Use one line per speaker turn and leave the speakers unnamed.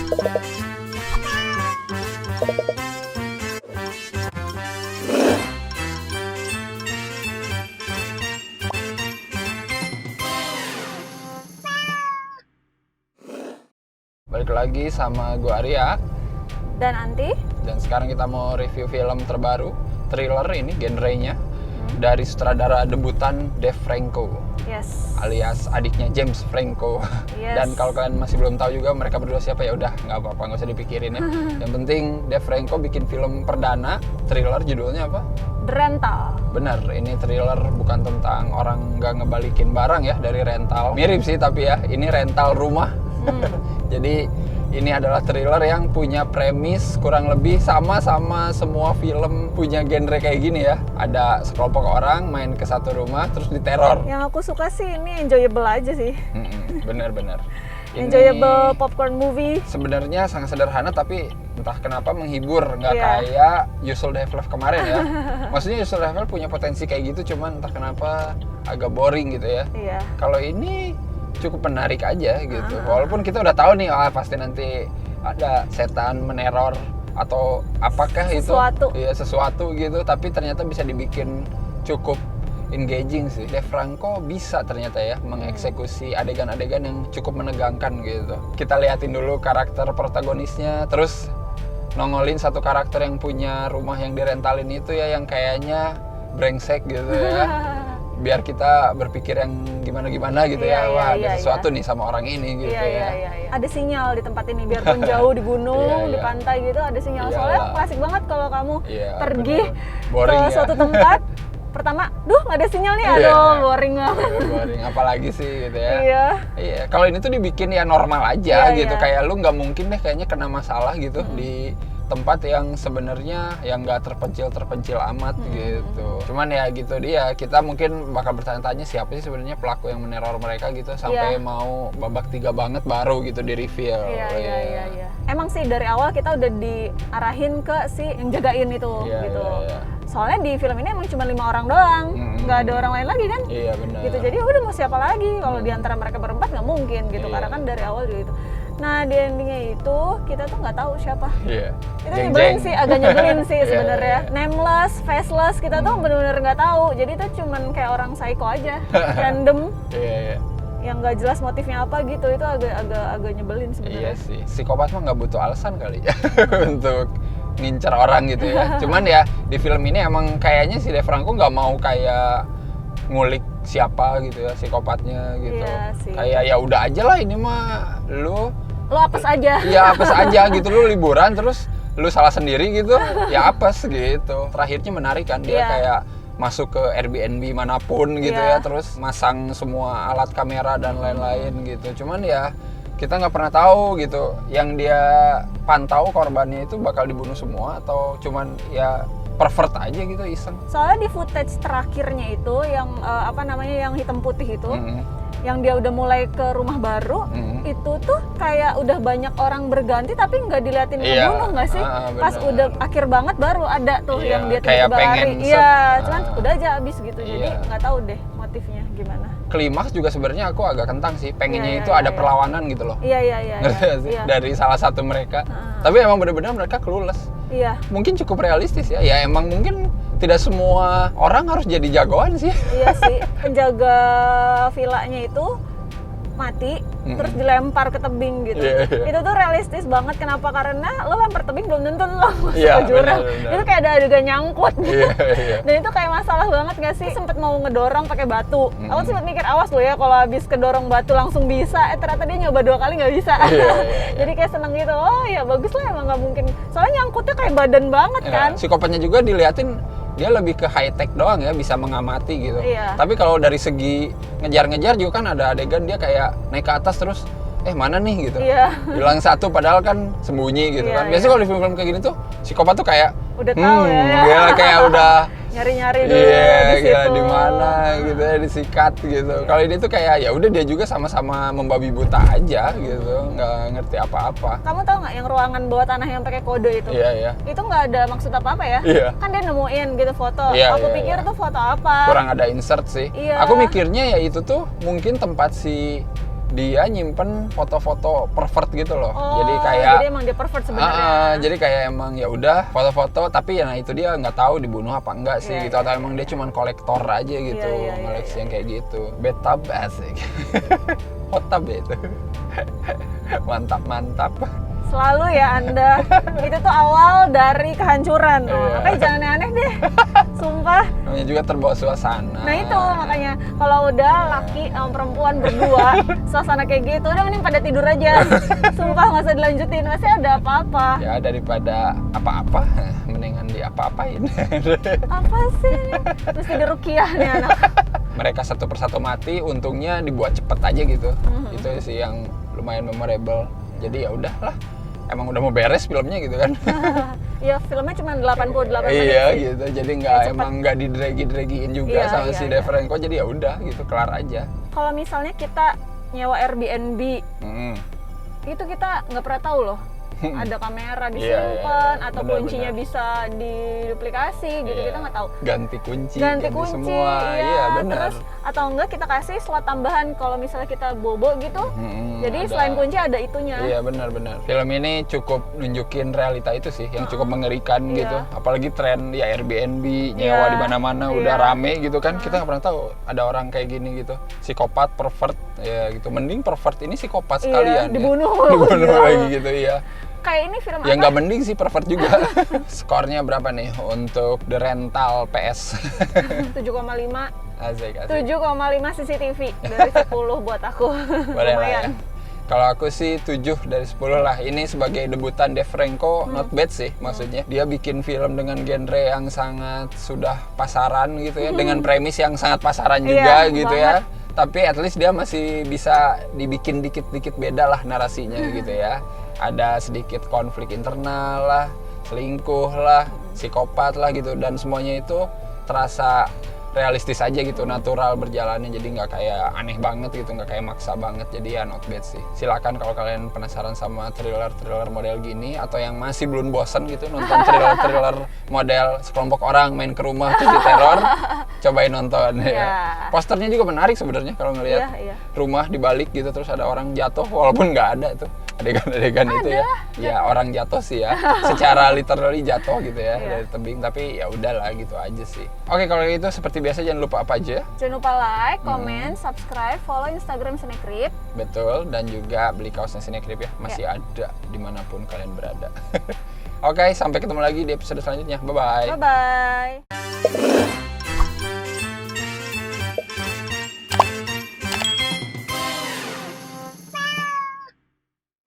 Balik lagi sama gue Arya
dan Anti.
Dan sekarang kita mau review film terbaru, thriller ini genrenya, dari sutradara debutan Dave Franco,
Yes.
alias adiknya James Franco.
Yes.
Dan kalau kalian masih belum tahu juga mereka berdua siapa, ya udah nggak apa-apa, nggak usah dipikirin ya. Yang penting Dave Franco bikin film perdana thriller, judulnya apa?
The Rental.
Bener, ini thriller bukan tentang orang nggak ngebalikin barang ya dari rental. Mirip sih tapi ya, ini rental rumah. Jadi ini adalah thriller yang punya premis kurang lebih sama semua film punya genre kayak gini ya. Ada sekelompok orang main ke satu rumah terus diteror.
Yang aku suka sih ini enjoyable aja sih.
Bener.
Enjoyable popcorn movie.
Sebenarnya sangat sederhana tapi entah kenapa menghibur, nggak
Iya.
kayak Usual Have Love kemarin ya. Maksudnya Usual Have Love punya potensi kayak gitu, cuman entah kenapa agak boring gitu ya.
Iya.
Kalau ini cukup menarik aja gitu. Walaupun kita udah tahu nih, pasti nanti ada setan meneror atau apakah
Sesuatu.
itu. Iya, sesuatu gitu, tapi ternyata bisa dibikin cukup engaging sih. Dave Franco bisa ternyata ya mengeksekusi adegan-adegan yang cukup menegangkan gitu. Kita liatin dulu karakter protagonisnya, terus nongolin satu karakter yang punya rumah yang direntalin itu ya, yang kayaknya brengsek gitu ya. Biar kita berpikir yang gimana-gimana gitu ya. Wah, ada sesuatu nih sama orang ini gitu ya.
Iya. Ada sinyal di tempat ini, biarpun jauh di gunung, di pantai gitu ada sinyal. Soalnya klasik banget kalau kamu pergi ke suatu tempat, pertama, nggak ada sinyal nih, aduh boring banget.
Boring, apalagi sih gitu ya.
Iya.
Kalau ini tuh dibikin ya normal aja gitu, kayak lu nggak mungkin deh kayaknya kena masalah gitu di tempat yang sebenarnya yang nggak terpencil amat gitu. Cuman ya gitu dia, kita mungkin bakal bertanya-tanya siapa sih sebenarnya pelaku yang meneror mereka gitu, sampai mau babak 3 banget baru gitu di reveal.
Iya. Emang sih dari awal kita udah diarahin ke si yang jagain itu gitu.
Iya.
Soalnya di film ini emang cuma 5 orang doang, nggak ada orang lain lagi kan?
Iya benar.
Gitu, jadi udah mau siapa lagi? Kalau di antara mereka berempat nggak mungkin gitu, karena kan dari awal juga itu. Nah di endingnya itu kita tuh nggak tahu siapa.
Iya.
Itu nyebelin sih, agak nyebelin sih sebenarnya. Nameless, faceless, kita tuh benar-benar nggak tahu. Jadi itu cuman kayak orang psycho aja, random.
Iya.
Yang nggak jelas motifnya apa gitu, itu agak nyebelin sebenarnya.
Iya sih, psikopat mah nggak butuh alasan kali ya untuk ngincer orang gitu ya. Cuman ya di film ini emang kayaknya si Dave Franco nggak mau kayak ngulik siapa gitu ya psikopatnya gitu.
Iya sih.
Kayak ya udah aja lah, ini mah lu
Lo apes aja.
Iya apes aja gitu, lu liburan terus lu salah sendiri gitu, ya apes gitu. Terakhirnya menarik kan, dia kayak masuk ke Airbnb manapun gitu ya, terus masang semua alat kamera dan lain-lain gitu. Cuman ya kita nggak pernah tahu gitu, yang dia pantau korbannya itu bakal dibunuh semua atau cuman ya pervert aja gitu, iseng.
Soalnya di footage terakhirnya itu yang yang hitam putih itu, yang dia udah mulai ke rumah baru, itu tuh kayak udah banyak orang berganti tapi nggak diliatin ngebunuh nggak sih? Pas udah akhir banget baru ada tuh yang dia tiba-tiba lari. Iya, cuman udah aja abis gitu. Jadi nggak tahu deh motifnya gimana.
Klimaks juga sebenarnya aku agak kentang sih, pengennya itu ada perlawanan gitu loh.
Iya.
Ngerti gak sih? Dari salah satu mereka. Tapi emang benar-benar mereka clueless.
Iya.
Mungkin cukup realistis ya. Ya emang mungkin tidak semua orang harus jadi jagoan sih.
Iya sih. Penjaga villanya itu mati, terus dilempar ke tebing gitu. Itu tuh realistis banget. Kenapa? Karena lo lempar tebing belum tentu lo masuk ke jurang. Itu kayak ada adegan nyangkut. Dan itu kayak masalah banget gak sih? Sempet mau ngedorong pakai batu. Aku sempet mikir, awas lo ya kalau habis kedorong batu langsung bisa. Ternyata dia nyoba 2 kali nggak bisa. Jadi kayak seneng gitu. Oh ya bagus lah, emang nggak mungkin. Soalnya nyangkutnya kayak badan banget kan.
Psikopatnya juga diliatin dia lebih ke high tech doang ya, bisa mengamati gitu. Tapi kalau dari segi ngejar-ngejar juga kan ada adegan dia kayak naik ke atas terus mana nih gitu. Hilang satu padahal kan sembunyi gitu kan. Biasanya kalau di film-film kayak gini tuh psikopat tuh kayak
udah tahu
dia kayak udah
nyari-nyari dulu di situ.
Di mana gitu ya, disikat gitu. Kalau ini tuh kayak ya udah dia juga sama-sama membabi buta aja gitu, nggak ngerti apa-apa.
Kamu tahu nggak yang ruangan bawah tanah yang pakai kode itu?
Iya.
Itu nggak ada maksud apa-apa ya? Kan dia nemuin gitu foto. Aku pikir tuh foto apa?
Kurang ada insert sih. Aku mikirnya ya itu tuh mungkin tempat si dia nyimpen foto-foto pervert gitu loh.
Oh,
jadi kayak
jadi emang dia pervert sebenarnya.
jadi kayak emang ya udah foto-foto, tapi ya nah itu dia nggak tahu dibunuh apa enggak sih gitu, atau emang dia cuman kolektor aja gitu, ngoleksi yang kayak gitu. Bathtub asik. Hot tub ya itu. Mantap.
Selalu ya Anda, itu tuh awal dari kehancuran. Makanya jangan aneh-aneh deh, sumpah.
Namanya juga terbawa suasana.
Nah itu makanya kalau udah laki sama perempuan berdua, suasana kayak gitu, udah mending pada tidur aja. Sumpah nggak usah dilanjutin, masih ada apa-apa.
Ya daripada apa-apa, mendingan di apa-apain.
Apa sih? Mesti dirukiah nih anak.
Mereka satu persatu mati, untungnya dibuat cepet aja gitu. Itu sih yang lumayan memorable. Jadi ya udahlah. Emang udah mau beres filmnya gitu kan.
Ya filmnya cuma 88 menit
iya
sih.
gitu, jadi emang nggak didragi-dragiin juga sama si Dave Franco, jadi ya udah gitu, kelar aja.
Kalau misalnya kita nyewa Airbnb, itu kita nggak pernah tahu loh. Ada kamera disimpan atau kuncinya bisa diduplikasi gitu, kita nggak tahu.
Ganti kunci
semua,
iya benar.
Terus atau enggak kita kasih slot tambahan kalau misalnya kita bobo gitu. Jadi selain kunci ada itunya.
Iya benar. Film ini cukup nunjukin realita itu sih, yang cukup mengerikan gitu. Apalagi tren ya Airbnb, nyewa di mana-mana udah rame gitu kan. Kita nggak pernah tahu ada orang kayak gini gitu, psikopat, pervert ya gitu. Mending pervert ini psikopat sekalian.
Dibunuh
lagi gitu ya.
Kayak ini film
ya nggak mending sih, pervert juga. Skornya berapa nih untuk The Rental PS?
7,5.
Asik.
7,5 CCTV dari 10 buat aku.
Boleh lah ya. Kalau aku sih 7 dari 10 lah. Ini sebagai debutan Dave Franco, not bad sih maksudnya. Dia bikin film dengan genre yang sangat sudah pasaran gitu ya, dengan premis yang sangat pasaran juga gitu ya. Tapi at least dia masih bisa dibikin dikit-dikit beda lah narasinya gitu ya. Ada sedikit konflik internal lah, selingkuh lah, psikopat lah gitu, dan semuanya itu terasa realistis aja gitu, natural berjalannya, jadi nggak kayak aneh banget gitu, nggak kayak maksa banget, jadi ya not bad sih. Silakan kalau kalian penasaran sama thriller model gini, atau yang masih belum bosan gitu nonton thriller model sekelompok orang main ke rumah terus diteror, cobain nonton ya. Posternya juga menarik sebenarnya kalau ngelihat rumah dibalik gitu, terus ada orang jatuh walaupun nggak ada tuh adegan-adegan itu ya orang jatuh sih ya, secara literally jatuh gitu ya dari tebing, tapi ya udahlah gitu aja sih. Oke, kalau gitu seperti biasa jangan lupa apa aja?
Jangan lupa like, comment, subscribe, follow Instagram Cinecrip.
Betul, dan juga beli kaosnya Cinecrip ya, masih ada dimanapun kalian berada. Oke, sampai ketemu lagi di episode selanjutnya. Bye-bye.
Bye-bye.